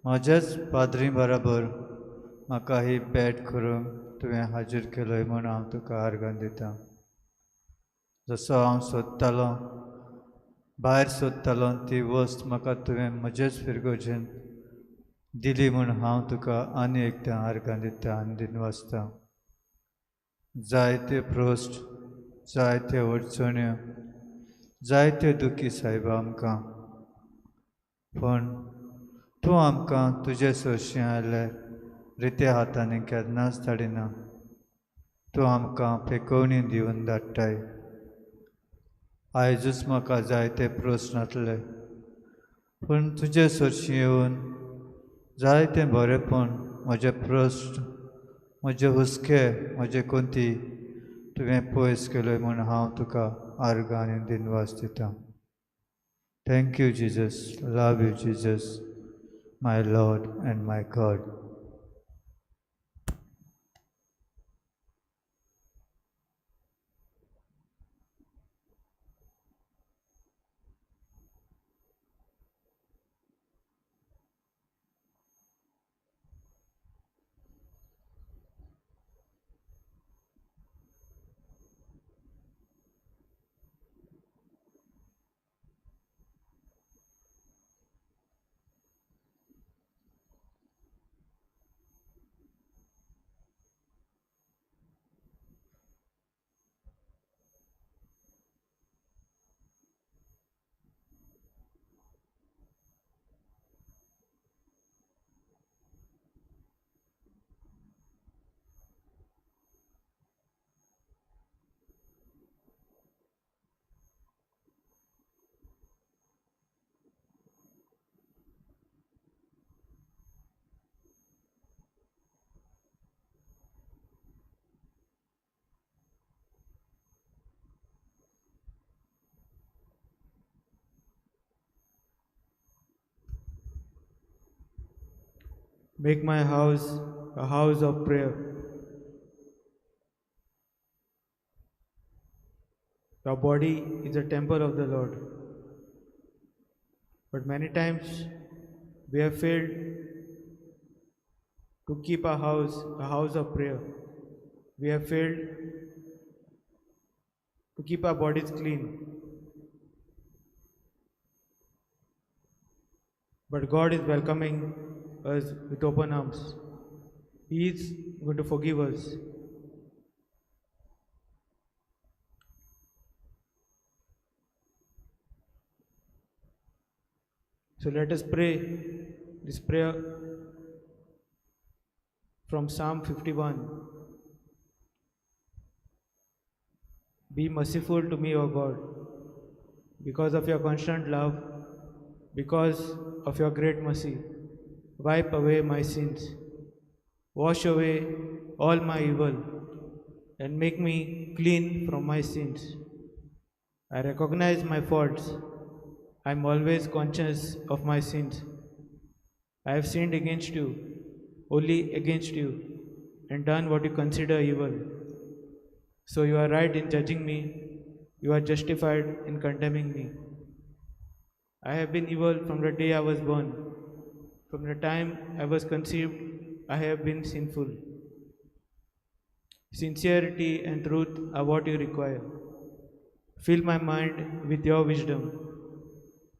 म्हज्याच पाद्री बराबर म्हाका ही भेट करूंक तुवें हाजीर केलोय म्हूण हांव तुका आर्गां दितां. जसो हांव सोदतालो, भायर सोदतालो ती वस्त म्हाका तुवें म्हजेच फिरगोजेंत दिली म्हूण हांव तुका आनी एकदां आर्गां दितां आनी दिनवासतां. जायते प्रोस्ट, जायत्यो अडचण्यो, जायत्यो दुखी सायबा आमकां, पूण तूं आमकां तुजे सोयशीं आयल्यार रित्या हातांनी केन्नाच धाडिना. तूं आमकां पेकवणी दिवन धाडटाय. आयजूच म्हाका जायते प्रस्न जातले, पूण तुजे सोरशीं येवन जायतें बरेंपण म्हजे प्रस्न, म्हजे हुस्के, म्हजे कोंती तुवें पयस केल्यो म्हूण हांव तुका आर्गां आनी दिनवास दितां. Thank you Jesus. Love you Jesus, my Lord and my God. Make my house a house of prayer. Your body is a temple of the Lord. But many times we have failed to keep our house a house of prayer. We have failed to keep our bodies clean. But God is welcoming us with open arms. He is going to forgive us. So let us pray this prayer from Psalm 51. Be merciful to me, O God, because of your constant love, because of your great mercy. Wipe away my sins, wash away all my evil, and make me clean from my sins. I recognize my faults. I am always conscious of my sins. I have sinned against you, only against you, and done what you consider evil. So you are right in judging me, you are justified in condemning me. I have been evil from the day I was born. From the time I was conceived, I have been sinful. Sincerity and truth are what you require. Fill my mind with your wisdom.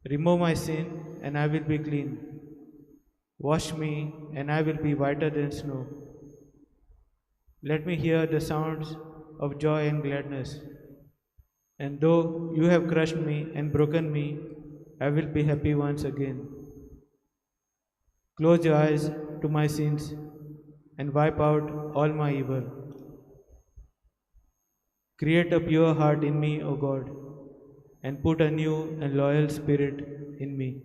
Remove my sin, and I will be clean. Wash me, and I will be whiter than snow. Let me hear the sounds of joy and gladness. And though you have crushed me and broken me, I will be happy once again. Close your eyes to my sins and wipe out all my evil. Create a pure heart in me, O God, and put a new and loyal spirit in me.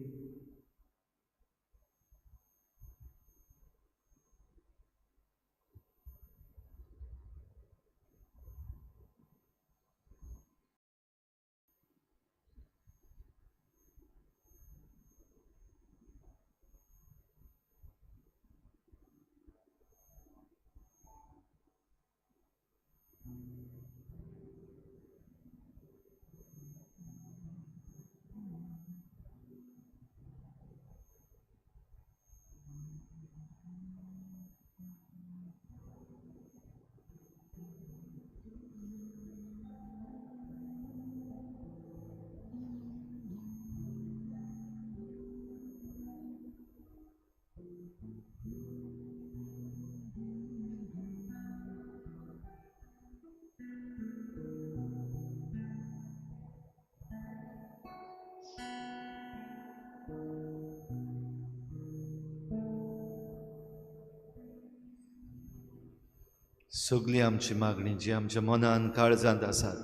सगळी आमची मागणी जी आमच्या मनान काळजांत आसात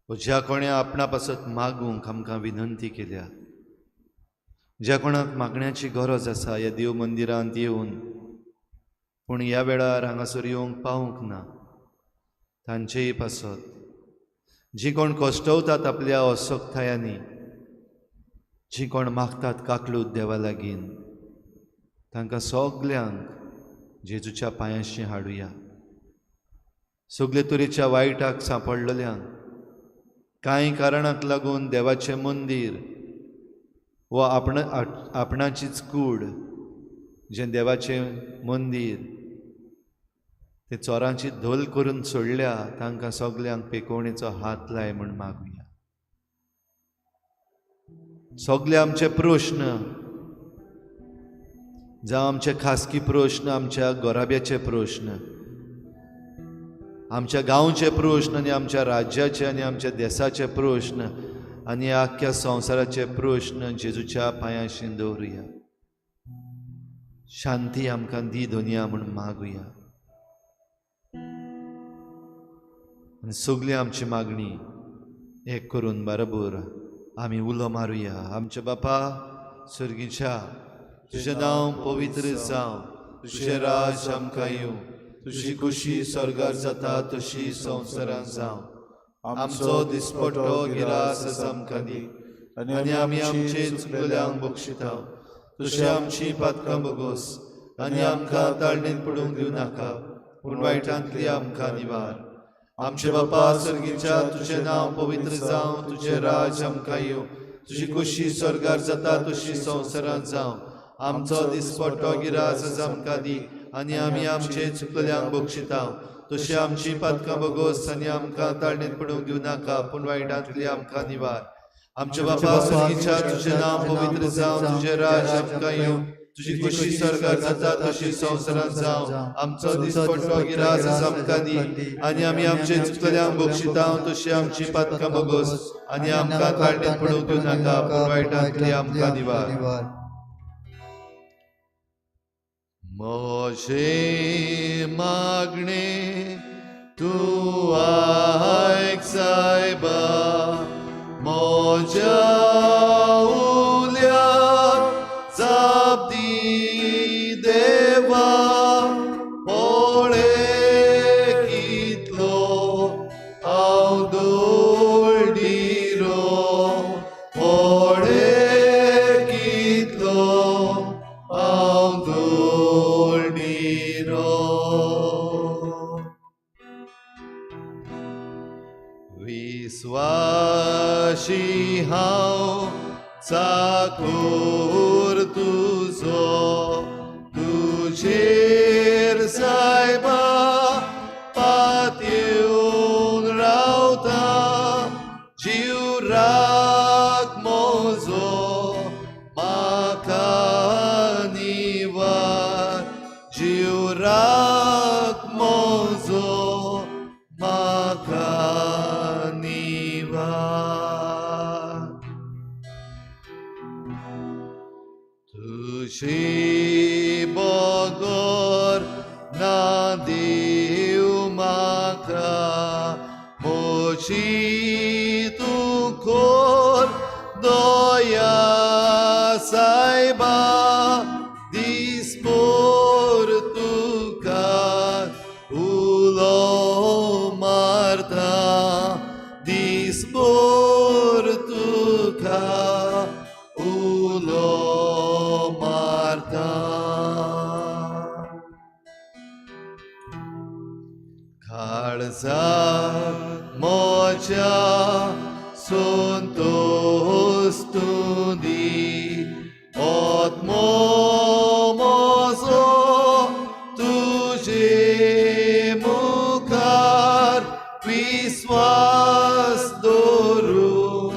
व ज्या कोणे आपणा पासत मागूंक आमकां विनंती केल्या, ज्या कोणाक मागण्याची गरज आसा ह्या देव मंदिरांत येवन पूण ह्या वेळार हांगासर येवंक पावूंक ना, तांचेय पासत जी कोण कश्टवतात आपल्या असक्तायांनी, जी कोण मागतात काकलूत देवा लागीं, तांकां सगल्यांक जेजूच्या पांयाशी हाडुया. सगळे तरेच्या वायटाक सांपडलेल्यांक, कांय कारणाक लागून देवाचें मंदीर व आपणाचीच कूड जें देवाचें मंदीर ते चोरांची धोल करून सोडल्या, तांकां सगल्यांक पेकोवणेचो हात लाय म्हूण मागुया. सगळे आमचे प्रश्न, जावं आमचे खासगी प्रश्न, आमच्या गोराब्याचे प्रश्न, आमच्या गांवचे प्रश्न आनी आमच्या राज्याचे आनी आमच्या देशाचे प्रश्न आनी आख्या संवसाराचे प्रश्न जेजूच्या पांयाशी दवरुया. शांती आमकां दी दोनिया म्हूण मागुया. आनी सगळी आमची मागणी एक करून बरोबर आमी उलो मारुया. आमचे बापा सर्गीच्या, तुजें नांव पवित्र जावं, तुजें राज आमकां येवं, तुजी खुशी स्वर्गार जाता तशी संवसारांत जावं. आमचो दिसपट्टो गिरास आसा आमकां दी, आनी आमी आमचे चुकलेल्यांक बक्षिता. तशें आमची पातकां बगोस आनी आमकां ताळणेंत पडूंक दिवं नाका, पूण वायटांतली आमकां निवार. आमचे बापा सर्गीच्या, तुजें नांव पवित्र जावं, तुजें राज आमकां येवं, तुजी खुशी स्वर्गार जाता तशी संवसारांत जावं. आमचो दिसपट्टो गिरास आसा आमकां दी, आनी आमी आमचे चुकलेल्यांक बक्षिता. तशें आमची पातकां बगोस आनी आमकां ताळणेंत पडूंक दिवं नाका, पूण वायटांतली आमकां निवार. आमचे बापा सर्गीच्या, तुजें नांव पवित्र जावं, तुजें राज आमकां येवं, तुजी खुशी स्वर्गार जाता तशी संवसारांत जावं. आमचो दिसपट्टो गिरास आसा आमकां दी, आनी आमी आमचे चुकलेल्यांक बक्षिता. तशें आमची पातकां बगोस आनी आमकां ताळणेंत पडूंक दिवं नाका, पूण वायटांतली आमकां निवार. मोजे मागणे तूं आयक सायबा, मोज्या उल्याक जाप दी देवा. पळय कितलो हांव दोळडिरो, पळय कितलो हांव दोळडिरो. विस्वाशी हांव चाकोर तुजो, तुजेर सायबा पातयेवन रावता. जीव राग मोजो म्हाका निवार, जीव राग मोजो म्हाका निवार. तुजी बगर ना देव म्हाका, मोची तूं कोर दया सायबा. दिसभर तुका उलो मारता, दिसभर तुका उलो मारता. काळजाक मोज्या संतोष तूं दी, आत्मो मोजो तुजे मुखार विस्वास दवरून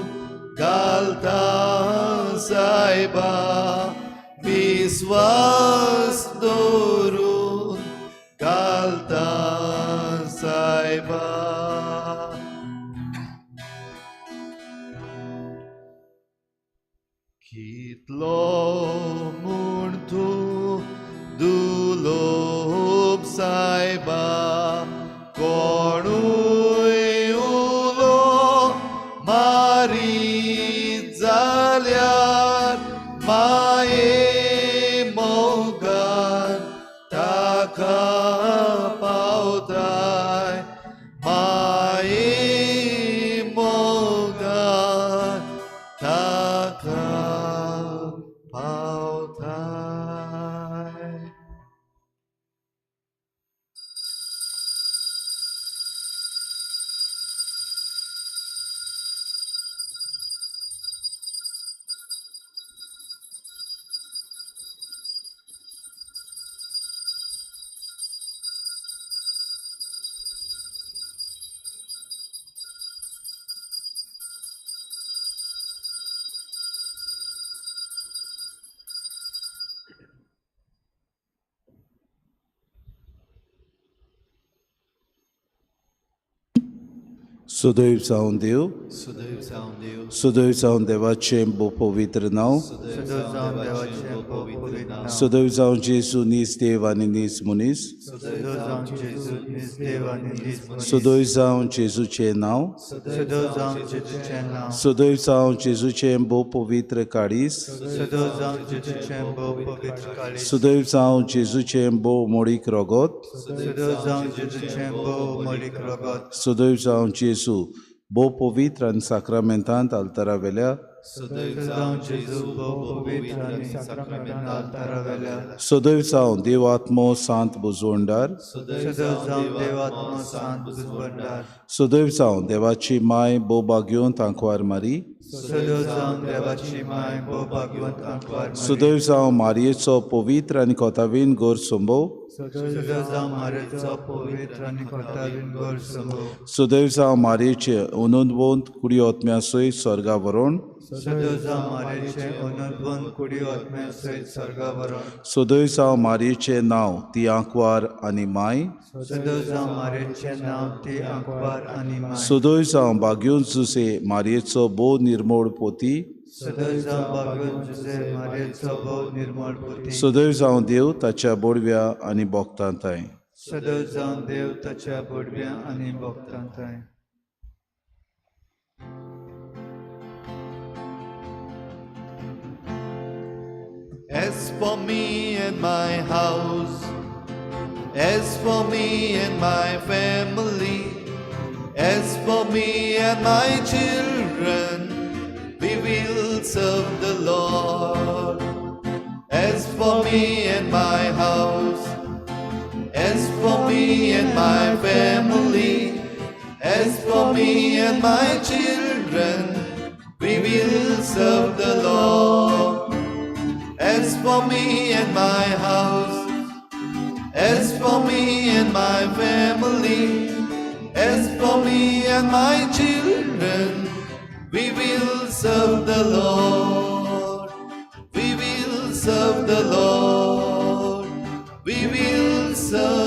घालता सायबा. विस्वास दवरून घालता सायबा. कितलो म्हूण तूं दुलोप सायबा, वारी जाल्यार माये मोगान ताका पावताय माये मोगान ताका पावताय. सुदैव जावन देव, सुदैव जावन देव, सुदैव जावन देवाचें बो पवित्र नांव, सदैव जावन देवाचें पवित्र नांव, सुदैव जावन जेजू नीज देव आनी नीज मनीस, सदैव जावन जेजू नीज देव आनी नीज मनीस, सुदैव जावन जेजूचें नांव, सदैव जावन जेजूचें नांव, सुदैव जावन जेजूचें बो पवित्र काळीस, सदैव जावन जेजूचें भोव पवित्र काळीज, सुदैव जावन जेजूचें बो मोडीक रगत, सदैव जावन जेजूचें भोव मोडीक रगत, सुदैव जावन जेजू बो पवित्र आनी साक्रामेंतांत आल्तारा वेल्या, सदैव जावन जेजू भोव पवित्र आनी साक्रामेंतांत आल्तारा वेल्या, सुदैव जावन देव आत्मो सांत बुजवणदार, सदैव जावन देवात्मो सांत बुजवणदार, सुदैव जावन देवाची माय बो बाग्योंत आंकवार मारी, सदैव जावन देवाची माय भोव भाग्यवंत आंकवार मारी, सुदैव जावन मारयेचो पवित्र आनी कोतावीन गोर संभोव, सदैव जावन मारेचो पवित्र आनी कोतावीन गोड संभोव, सुदैव जावन मारयेचे अनंतवंत कुडी ओतम्या सयत स्वर्गा व्हरोन, सदैव जावन मारेचें अनंतवंत कुडी आत्म्या सयत स्वर्गा व्हरोन, सुदैव जावन मारयेचें नांव ती आंकवार आनी माय, सदैव जावन मारेचें नांव ती आंकवार आनी माय, सुदैव जावन बाग्योंत जुसे मारयेचो बो निर्मळ पोती, सदैव जावन भाग्यवंत जुसे मारेचो भोव निर्मळ पोती, सुदैव जावन देव ताच्या बोडव्या आनी भोगतांताय. सदैव जावन देव ताच्या बोडव्या आनी भोगतांताय. As for me and my house, as for me and my family, as for me and my children, we will serve the Lord. As for me and my house, as for me and my family, as for me and my children, we will serve the Lord. As for me and my house, as for me and my family, as for me and my children, we will serve the Lord. We will serve the Lord. We will serve